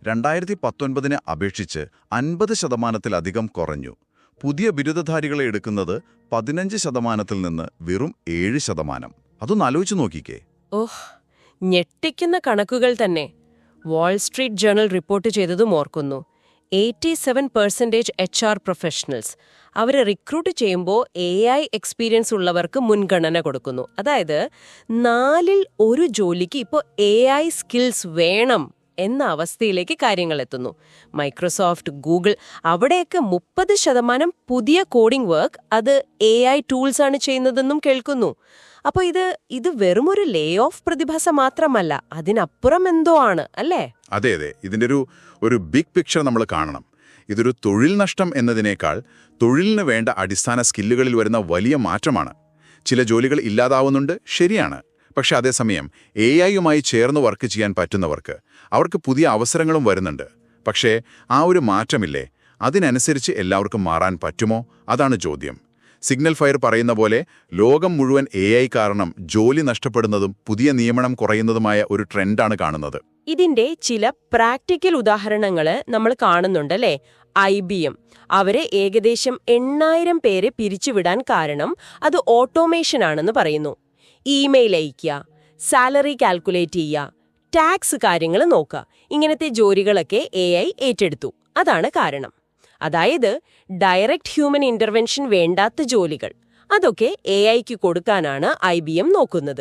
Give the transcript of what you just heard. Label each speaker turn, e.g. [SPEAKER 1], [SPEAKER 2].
[SPEAKER 1] 2019 അപേക്ഷിച്ച് 50% കുറഞ്ഞു. പുതിയ ബിരുദധാരികളെ എടുക്കുന്നത് 15% നിന്ന് വെറും 7%. അതൊന്ന് ആലോചിച്ച് നോക്കിക്കേ.
[SPEAKER 2] ഓഹ്, ഞെട്ടിക്കുന്ന കണക്കുകൾ തന്നെ. വാൾ സ്ട്രീറ്റ് ജേണൽ റിപ്പോർട്ട് ചെയ്തതും ഓർക്കുന്നു. 87% HR പ്രൊഫഷണൽസ് അവരെ റിക്രൂട്ട് ചെയ്യുമ്പോൾ AI എക്സ്പീരിയൻസ് ഉള്ളവർക്ക് മുൻഗണന കൊടുക്കുന്നു. അതായത് 4ൽ 1 ജോലിക്ക് ഇപ്പോൾ AI സ്കിൽസ് വേണം എന്ന അവസ്ഥയിലേക്ക് കാര്യങ്ങൾ എത്തുന്നു. മൈക്രോസോഫ്റ്റ്, ഗൂഗിൾ അവിടെയൊക്കെ 30% പുതിയ കോഡിംഗ് വർക്ക് അത് AI ടൂൾസ് ആണ് ചെയ്യുന്നതെന്നും കേൾക്കുന്നു. അപ്പോൾ ഇത് വെറുമൊരു ലേ ഓഫ് പ്രതിഭാസം മാത്രമല്ല, അതിനപ്പുറം എന്തോ ആണ്, അല്ലേ?
[SPEAKER 1] അതെ, ഇതിൻ്റെ ഒരു ബിഗ് പിക്ചർ നമ്മൾ കാണണം. ഇതൊരു തൊഴിൽ നഷ്ടം എന്നതിനേക്കാൾ തൊഴിലിന് വേണ്ട അടിസ്ഥാന സ്കില്ലുകളിൽ വരുന്ന വലിയ മാറ്റമാണ്. ചില ജോലികൾ ഇല്ലാതാവുന്നുണ്ട്, ശരിയാണ്. പക്ഷെ അതേസമയം AI-യുമായി ചേർന്ന് വർക്ക് ചെയ്യാൻ പറ്റുന്നവർക്ക് അവർക്ക് പുതിയ അവസരങ്ങളും വരുന്നുണ്ട്. പക്ഷേ ആ ഒരു മാറ്റമില്ലേ, അതിനനുസരിച്ച് എല്ലാവർക്കും മാറാൻ പറ്റുമോ? അതാണ് ചോദ്യം. സിഗ്നൽ ഫയർ പറയുന്ന പോലെ ലോകം മുഴുവൻ AI കാരണം ജോലി നഷ്ടപ്പെടുന്നതും പുതിയ നിയമനം കുറയുന്നതുമായ ഒരു ട്രെൻഡാണ് കാണുന്നത്.
[SPEAKER 2] ഇതിന്റെ ചില പ്രാക്ടിക്കൽ ഉദാഹരണങ്ങൾ നമ്മൾ കാണുന്നുണ്ടല്ലേ. IBM അവരെ ഏകദേശം 8000 പേരെ പിരിച്ചുവിടാൻ കാരണം അത് ഓട്ടോമേഷൻ ആണെന്ന് പറയുന്നു. ഇമെയിൽ അയയ്ക്കുക, സാലറി കാൽക്കുലേറ്റ് ചെയ്യുക, ടാക്സ് കാര്യങ്ങൾ നോക്കുക, ഇങ്ങനത്തെ ജോലികളൊക്കെ AI ഏറ്റെടുത്തു. അതാണ് കാരണം. അതായത് ഡയറക്റ്റ് ഹ്യൂമൻ ഇന്റർവെൻഷൻ വേണ്ടാത്ത ജോലികൾ അതൊക്കെ AI-ക്ക് കൊടുക്കാനാണ് IBM നോക്കുന്നത്.